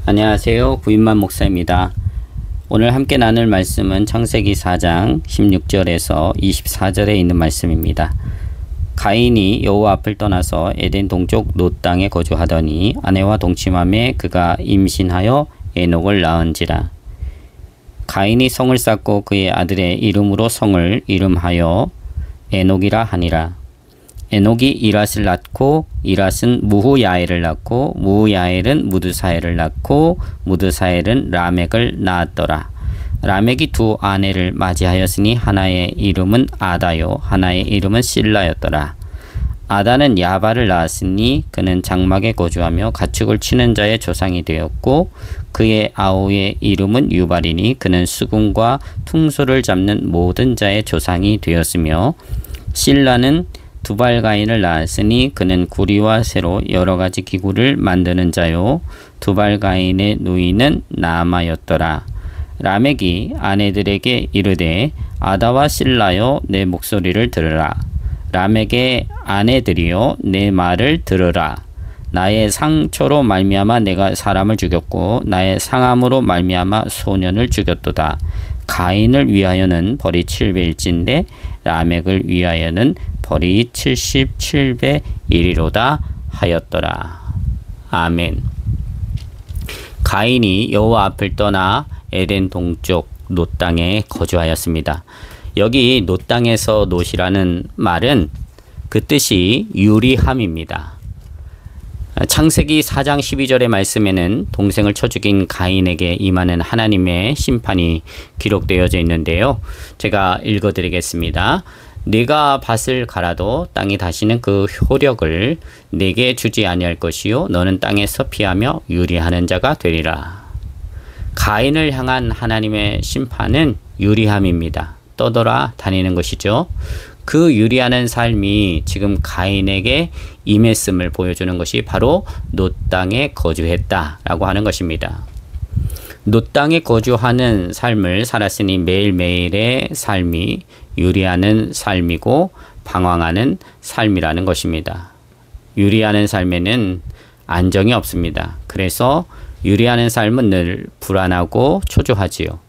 안녕하세요. 부인만 목사입니다. 오늘 함께 나눌 말씀은 창세기 4장 16절에서 24절에 있는 말씀입니다. 가인이 여호와 앞을 떠나서 에덴 동쪽 롯 땅에 거주하더니 아내와 동침함에 그가 임신하여 에녹을 낳은지라. 가인이 성을 쌓고 그의 아들의 이름으로 성을 이름하여 에녹이라 하니라. 에녹이 이랏을 낳고 이랏은 무후야엘을 낳고 무후야엘은 무드사엘을 낳고 무드사엘은 라멕을 낳았더라. 라멕이 두 아내를 맞이하였으니 하나의 이름은 아다요 하나의 이름은 실라였더라. 아다는 야발을 낳았으니 그는 장막에 거주하며 가축을 치는 자의 조상이 되었고 그의 아우의 이름은 유발이니 그는 수금과 퉁소를 잡는 모든 자의 조상이 되었으며 실라는 두발가인을 낳았으니 그는 구리와 쇠로 여러가지 기구를 만드는 자요 두발가인의 누이는 나아마였더라. 라멕이 아내들에게 이르되 아다와 실라여 내 목소리를 들으라. 라멕의 아내들이여 내 말을 들으라. 나의 상처로 말미암아 내가 사람을 죽였고 나의 상함으로 말미암아 소년을 죽였도다. 가인을 위하여는 벌이 7배일진데 라멕을 위하여는 벌이 77배 1이로다 하였더라. 아멘. 가인이 여호와 앞을 떠나 에덴 동쪽 롯 땅에 거주하였습니다. 여기 롯 땅에서 롯이라는 말은 그 뜻이 유리함입니다. 창세기 4장 12절의 말씀에는 동생을 쳐 죽인 가인에게 임하는 하나님의 심판이 기록되어져 있는데요. 제가 읽어드리겠습니다. 네가 밭을 갈아도 땅이 다시는 그 효력을 네게 주지 아니할 것이요 너는 땅에서 피하며 유리하는 자가 되리라. 가인을 향한 하나님의 심판은 유리함입니다. 떠돌아 다니는 것이죠. 그 유리하는 삶이 지금 가인에게 임했음을 보여주는 것이 바로 롯 땅에 거주했다라고 하는 것입니다. 롯 땅에 거주하는 삶을 살았으니 매일매일의 삶이 유리하는 삶이고 방황하는 삶이라는 것입니다. 유리하는 삶에는 안정이 없습니다. 그래서 유리하는 삶은 늘 불안하고 초조하지요.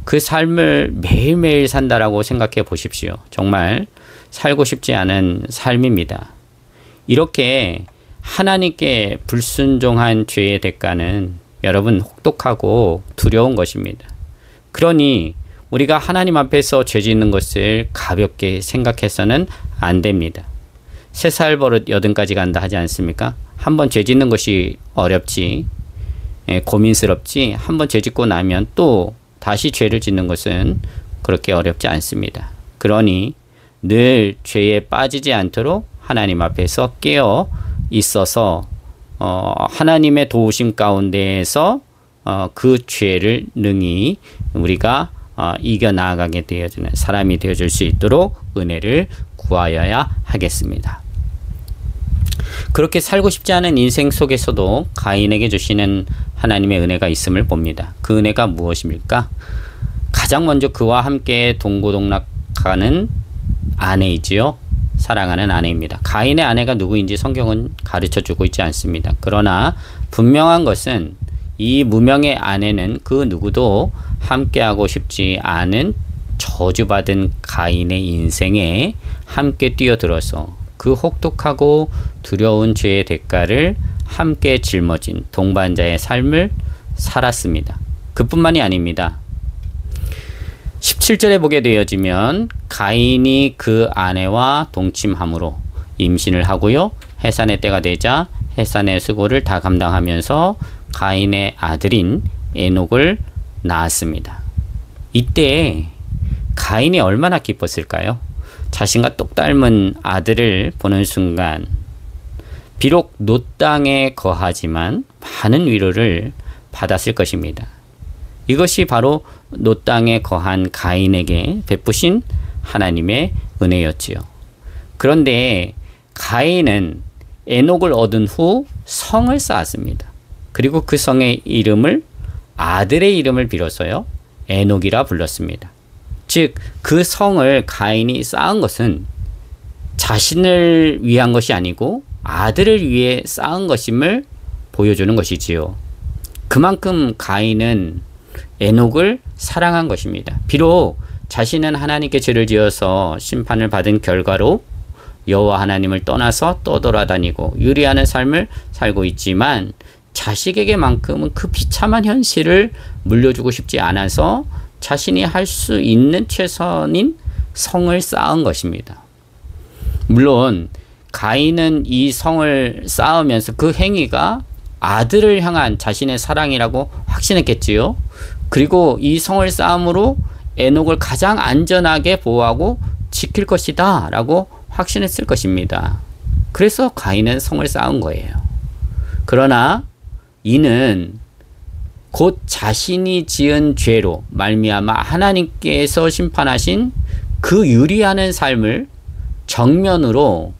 그 삶을 매일매일 산다라고 생각해 보십시오. 정말 살고 싶지 않은 삶입니다. 이렇게 하나님께 불순종한 죄의 대가는 여러분 혹독하고 두려운 것입니다. 그러니 우리가 하나님 앞에서 죄 짓는 것을 가볍게 생각해서는 안 됩니다. 세 살 버릇 여든까지 간다 하지 않습니까? 한번 죄 짓는 것이 어렵지, 고민스럽지, 한번 죄 짓고 나면 또 다시 죄를 짓는 것은 그렇게 어렵지 않습니다. 그러니 늘 죄에 빠지지 않도록 하나님 앞에서 깨어 있어서 하나님의 도우심 가운데에서 그 죄를 능히 우리가 이겨나가게 되어주는 사람이 되어줄 수 있도록 은혜를 구하여야 하겠습니다. 그렇게 살고 싶지 않은 인생 속에서도 가인에게 주시는 하나님의 은혜가 있음을 봅니다. 그 은혜가 무엇입니까? 가장 먼저 그와 함께 동고동락하는 아내이지요. 사랑하는 아내입니다. 가인의 아내가 누구인지 성경은 가르쳐주고 있지 않습니다. 그러나 분명한 것은 이 무명의 아내는 그 누구도 함께하고 싶지 않은 저주받은 가인의 인생에 함께 뛰어들어서 그 혹독하고 두려운 죄의 대가를 함께 짊어진 동반자의 삶을 살았습니다. 그뿐만이 아닙니다. 17절에 보게 되어지면 가인이 그 아내와 동침함으로 임신을 하고요. 해산의 때가 되자 해산의 수고를 다 감당하면서 가인의 아들인 에녹을 낳았습니다. 이때 가인이 얼마나 기뻤을까요? 자신과 똑 닮은 아들을 보는 순간 비록 롯 땅에 거하지만 많은 위로를 받았을 것입니다. 이것이 바로 롯 땅에 거한 가인에게 베푸신 하나님의 은혜였지요. 그런데 가인은 에녹을 얻은 후 성을 쌓았습니다. 그리고 그 성의 이름을 아들의 이름을 빌어서요 에녹이라 불렀습니다. 즉 그 성을 가인이 쌓은 것은 자신을 위한 것이 아니고 아들을 위해 쌓은 것임을 보여주는 것이지요. 그만큼 가인은 에녹을 사랑한 것입니다. 비록 자신은 하나님께 죄를 지어서 심판을 받은 결과로 여호와 하나님을 떠나서 떠돌아다니고 유리하는 삶을 살고 있지만 자식에게만큼은 그 비참한 현실을 물려주고 싶지 않아서 자신이 할 수 있는 최선인 성을 쌓은 것입니다. 물론 가인은 이 성을 쌓으면서 그 행위가 아들을 향한 자신의 사랑이라고 확신했겠지요. 그리고 이 성을 쌓음으로 에녹을 가장 안전하게 보호하고 지킬 것이다 라고 확신했을 것입니다. 그래서 가인은 성을 쌓은 거예요. 그러나 이는 곧 자신이 지은 죄로 말미암아 하나님께서 심판하신 그 유리하는 삶을 정면으로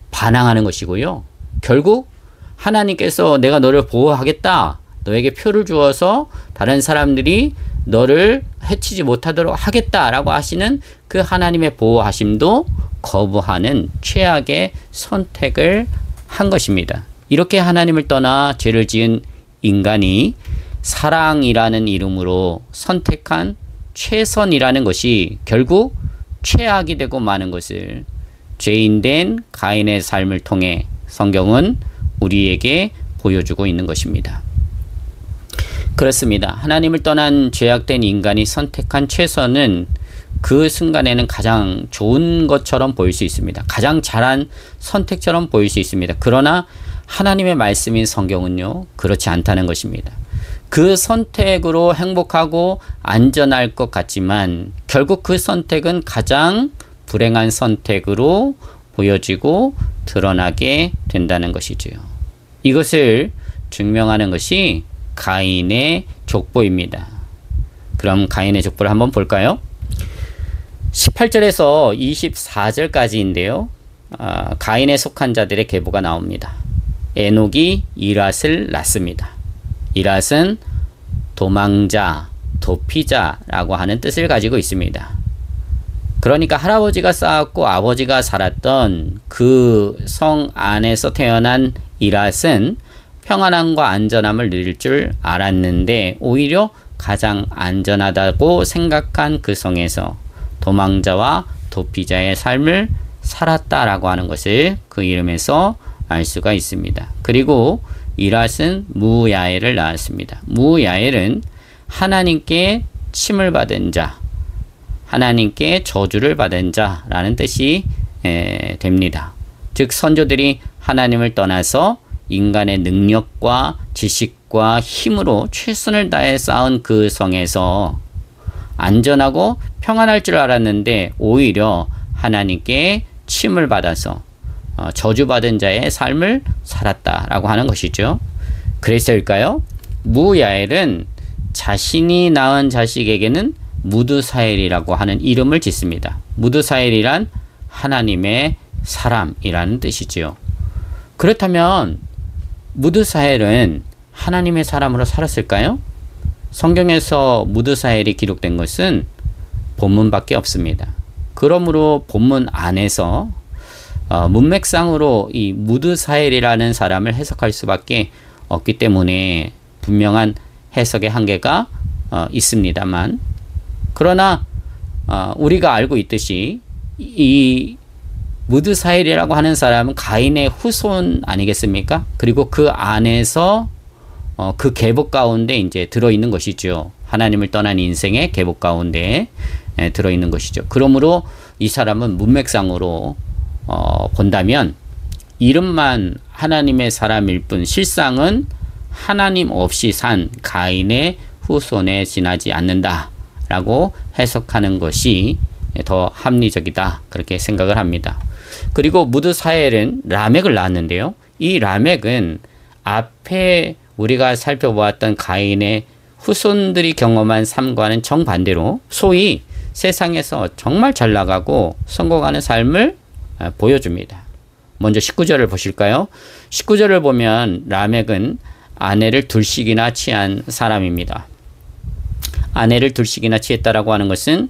반항하는 것이고요. 결국 하나님께서 내가 너를 보호하겠다, 너에게 표를 주어서 다른 사람들이 너를 해치지 못하도록 하겠다라고 하시는 그 하나님의 보호하심도 거부하는 최악의 선택을 한 것입니다. 이렇게 하나님을 떠나 죄를 지은 인간이 사랑이라는 이름으로 선택한 최선이라는 것이 결국 최악이 되고 마는 것을 죄인된 가인의 삶을 통해 성경은 우리에게 보여주고 있는 것입니다. 그렇습니다. 하나님을 떠난 죄악된 인간이 선택한 최선은 그 순간에는 가장 좋은 것처럼 보일 수 있습니다. 가장 잘한 선택처럼 보일 수 있습니다. 그러나 하나님의 말씀인 성경은요, 그렇지 않다는 것입니다. 그 선택으로 행복하고 안전할 것 같지만 결국 그 선택은 가장 불행한 선택으로 보여지고 드러나게 된다는 것이지요. 이것을 증명하는 것이 가인의 족보입니다. 그럼 가인의 족보를 한번 볼까요? 18절에서 24절까지인데요. 가인에 속한 자들의 계보가 나옵니다. 에녹이 이랏을 낳습니다. 이랏은 도망자, 도피자라고 하는 뜻을 가지고 있습니다. 그러니까 할아버지가 쌓았고 아버지가 살았던 그 성 안에서 태어난 이랏은 평안함과 안전함을 누릴 줄 알았는데 오히려 가장 안전하다고 생각한 그 성에서 도망자와 도피자의 삶을 살았다라고 하는 것을 그 이름에서 알 수가 있습니다. 그리고 이랏은 무야엘을 낳았습니다. 무야엘은 하나님께 침을 받은 자, 하나님께 저주를 받은 자라는 뜻이 됩니다. 즉 선조들이 하나님을 떠나서 인간의 능력과 지식과 힘으로 최선을 다해 쌓은 그 성에서 안전하고 평안할 줄 알았는데 오히려 하나님께 침을 받아서 저주받은 자의 삶을 살았다라고 하는 것이죠. 그래서일까요? 무야엘은 자신이 낳은 자식에게는 무드사엘이라고 하는 이름을 짓습니다. 무드사엘이란 하나님의 사람이라는 뜻이지요. 그렇다면 무드사엘은 하나님의 사람으로 살았을까요? 성경에서 무드사엘이 기록된 것은 본문밖에 없습니다. 그러므로 본문 안에서 문맥상으로 이 무드사엘이라는 사람을 해석할 수밖에 없기 때문에 분명한 해석의 한계가 있습니다만, 그러나 우리가 알고 있듯이 이 무드사엘이라고 하는 사람은 가인의 후손 아니겠습니까? 그리고 그 안에서 그 계보 가운데 이제 들어있는 것이죠. 하나님을 떠난 인생의 계보 가운데 들어있는 것이죠. 그러므로 이 사람은 문맥상으로 본다면 이름만 하나님의 사람일 뿐 실상은 하나님 없이 산 가인의 후손에 지나지 않는다라고 해석하는 것이 더 합리적이다, 그렇게 생각을 합니다. 그리고 무드사엘은 라멕을 낳았는데요. 이 라멕은 앞에 우리가 살펴보았던 가인의 후손들이 경험한 삶과는 정반대로 소위 세상에서 정말 잘 나가고 성공하는 삶을 보여줍니다. 먼저 19절을 보실까요? 19절을 보면 라멕은 아내를 둘씩이나 취한 사람입니다. 아내를 둘씩이나 취했다라고 하는 것은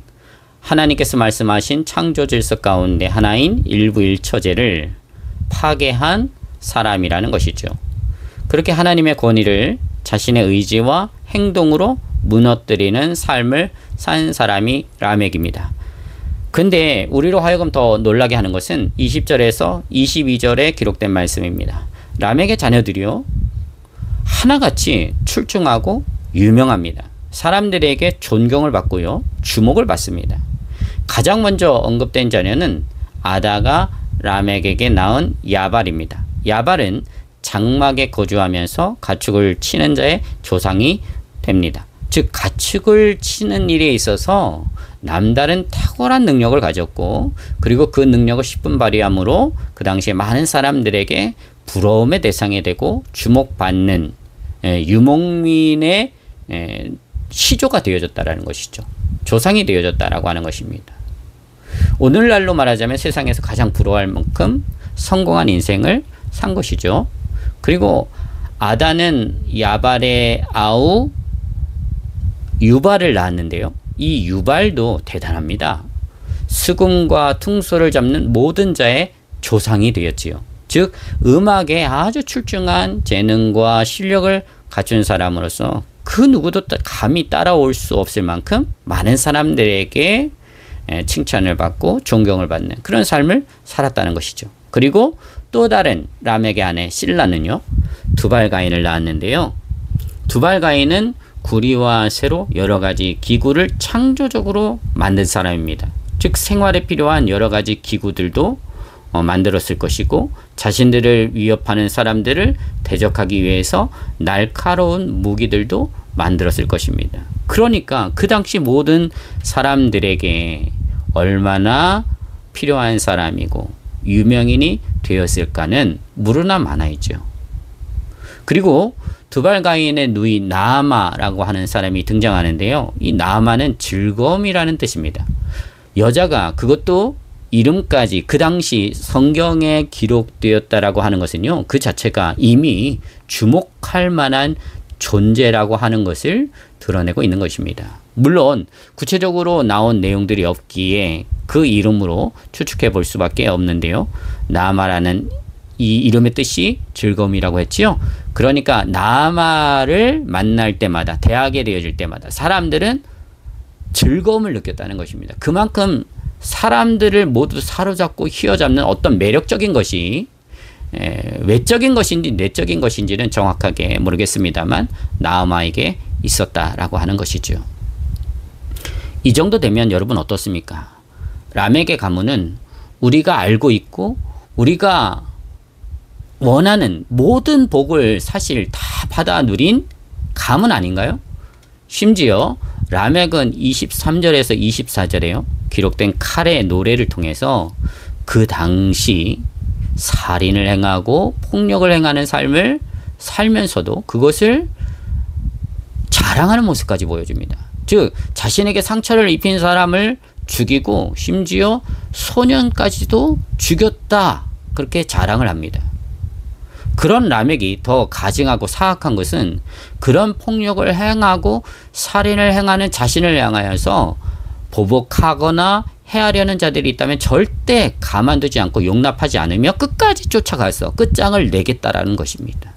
하나님께서 말씀하신 창조 질서 가운데 하나인 일부일처제를 파괴한 사람이라는 것이죠. 그렇게 하나님의 권위를 자신의 의지와 행동으로 무너뜨리는 삶을 산 사람이 라멕입니다. 근데 우리로 하여금 더 놀라게 하는 것은 20절에서 22절에 기록된 말씀입니다. 라멕의 자녀들이요, 하나같이 출중하고 유명합니다. 사람들에게 존경을 받고요, 주목을 받습니다. 가장 먼저 언급된 자녀는 아다가 라멕에게 낳은 야발입니다. 야발은 장막에 거주하면서 가축을 치는 자의 조상이 됩니다. 즉 가축을 치는 일에 있어서 남다른 탁월한 능력을 가졌고, 그리고 그 능력을 10분 발휘함으로 그 당시에 많은 사람들에게 부러움의 대상이 되고 주목받는 유목민의 시조가 되어졌다라는 것이죠. 조상이 되어졌다라고 하는 것입니다. 오늘날로 말하자면 세상에서 가장 부러워할 만큼 성공한 인생을 산 것이죠. 그리고 아다는 야발의 아우 유발을 낳았는데요. 이 유발도 대단합니다. 수금과 퉁소를 잡는 모든 자의 조상이 되었지요. 즉 음악에 아주 출중한 재능과 실력을 갖춘 사람으로서 그 누구도 감히 따라올 수 없을 만큼 많은 사람들에게 칭찬을 받고 존경을 받는 그런 삶을 살았다는 것이죠. 그리고 또 다른 라멕의 아내 실라는요, 두발가인을 낳았는데요. 두발가인은 구리와 쇠로 여러 가지 기구를 창조적으로 만든 사람입니다. 즉 생활에 필요한 여러 가지 기구들도 만들었을 것이고, 자신들을 위협하는 사람들을 대적하기 위해서 날카로운 무기들도 만들었을 것입니다. 그러니까 그 당시 모든 사람들에게 얼마나 필요한 사람이고 유명인이 되었을까는 무르나 많아있죠. 그리고 두발가인의 누이 나아마라고 하는 사람이 등장하는데요. 이 나아마는 즐거움이라는 뜻입니다. 여자가, 그것도 이름까지 그 당시 성경에 기록되었다라고 하는 것은요, 그 자체가 이미 주목할 만한 존재라고 하는 것을 드러내고 있는 것입니다. 물론 구체적으로 나온 내용들이 없기에 그 이름으로 추측해 볼 수밖에 없는데요. 나아마라는 이 이름의 뜻이 즐거움이라고 했지요. 그러니까 나아마를 만날 때마다, 대하게 되어질 때마다 사람들은 즐거움을 느꼈다는 것입니다. 그만큼 사람들을 모두 사로잡고 휘어잡는 어떤 매력적인 것이 외적인 것인지 내적인 것인지는 정확하게 모르겠습니다만 나아마에게 있었다라고 하는 것이죠. 이 정도 되면 여러분 어떻습니까? 라멕의 가문은 우리가 알고 있고 우리가 원하는 모든 복을 사실 다 받아 누린 가문 아닌가요? 심지어 라멕은 23절에서 24절에요. 기록된 칼의 노래를 통해서 그 당시 살인을 행하고 폭력을 행하는 삶을 살면서도 그것을 자랑하는 모습까지 보여줍니다. 즉 자신에게 상처를 입힌 사람을 죽이고 심지어 소년까지도 죽였다, 그렇게 자랑을 합니다. 그런 라멕이 더 가증하고 사악한 것은 그런 폭력을 행하고 살인을 행하는 자신을 향하여서 보복하거나 해하려는 자들이 있다면 절대 가만두지 않고 용납하지 않으며 끝까지 쫓아가서 끝장을 내겠다라는 것입니다.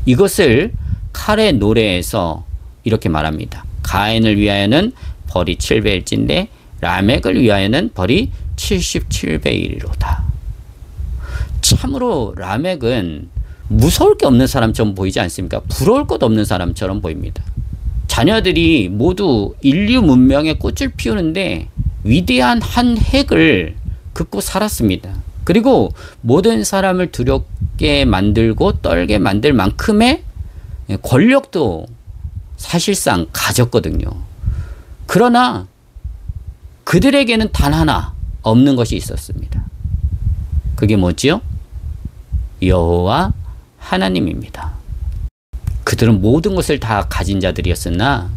이것을 칼의 노래에서 이렇게 말합니다. 가인을 위하여는 벌이 7배일진데 라멕을 위하여는 벌이 77배이리로다. 참으로 라멕은 무서울 게 없는 사람처럼 보이지 않습니까? 부러울 것 없는 사람처럼 보입니다. 자녀들이 모두 인류 문명의 꽃을 피우는데 위대한 한 핵을 긋고 살았습니다. 그리고 모든 사람을 두렵게 만들고 떨게 만들 만큼의 권력도 사실상 가졌거든요. 그러나 그들에게는 단 하나 없는 것이 있었습니다. 그게 뭐지요? 여호와 하나님입니다. 그들은 모든 것을 다 가진 자들이었으나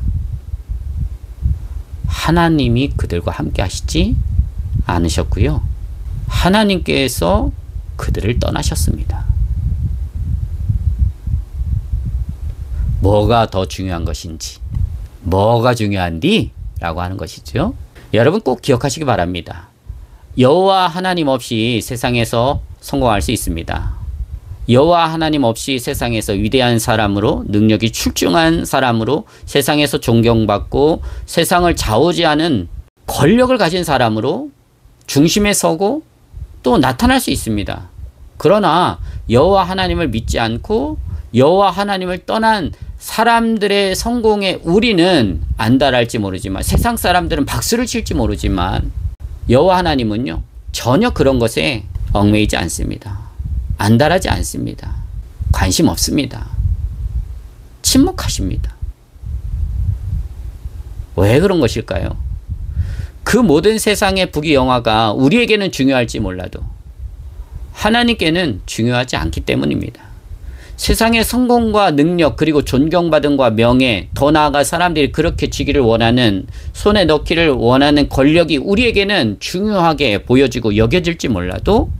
하나님이 그들과 함께 하시지 않으셨고요. 하나님께서 그들을 떠나셨습니다. 뭐가 더 중요한 것인지, 뭐가 중요한디? 라고 하는 것이죠. 여러분 꼭 기억하시기 바랍니다. 여호와 하나님 없이 세상에서 성공할 수 있습니다. 여호와 하나님 없이 세상에서 위대한 사람으로, 능력이 출중한 사람으로, 세상에서 존경받고 세상을 좌우지하는 권력을 가진 사람으로 중심에 서고 또 나타날 수 있습니다. 그러나 여호와 하나님을 믿지 않고 여호와 하나님을 떠난 사람들의 성공에 우리는 안달할지 모르지만, 세상 사람들은 박수를 칠지 모르지만, 여호와 하나님은요 전혀 그런 것에 얽매이지 않습니다. 안달하지 않습니다. 관심 없습니다. 침묵하십니다. 왜 그런 것일까요? 그 모든 세상의 부귀영화가 우리에게는 중요할지 몰라도 하나님께는 중요하지 않기 때문입니다. 세상의 성공과 능력, 그리고 존경받음과 명예, 더 나아가 사람들이 그렇게 쥐기를 원하는, 손에 넣기를 원하는 권력이 우리에게는 중요하게 보여지고 여겨질지 몰라도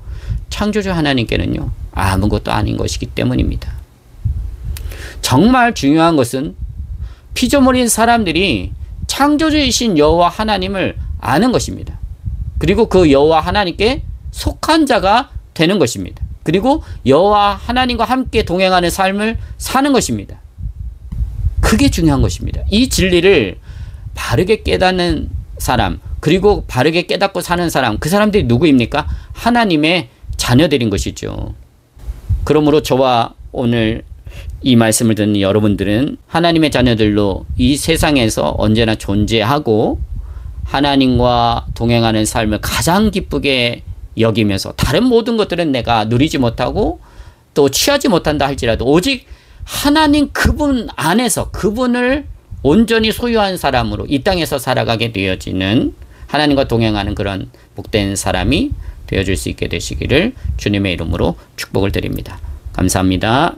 창조주 하나님께는요 아무것도 아닌 것이기 때문입니다. 정말 중요한 것은 피조물인 사람들이 창조주이신 여호와 하나님을 아는 것입니다. 그리고 그 여호와 하나님께 속한 자가 되는 것입니다. 그리고 여호와 하나님과 함께 동행하는 삶을 사는 것입니다. 그게 중요한 것입니다. 이 진리를 바르게 깨닫는 사람, 그리고 바르게 깨닫고 사는 사람, 그 사람들이 누구입니까? 하나님의 자녀들인 것이죠. 그러므로 저와 오늘 이 말씀을 듣는 여러분들은 하나님의 자녀들로 이 세상에서 언제나 존재하고 하나님과 동행하는 삶을 가장 기쁘게 여기면서, 다른 모든 것들은 내가 누리지 못하고 또 취하지 못한다 할지라도 오직 하나님 그분 안에서, 그분을 온전히 소유한 사람으로 이 땅에서 살아가게 되어지는, 하나님과 동행하는 그런 복된 사람이 되어줄 수 있게 되시기를 주님의 이름으로 축복을 드립니다. 감사합니다.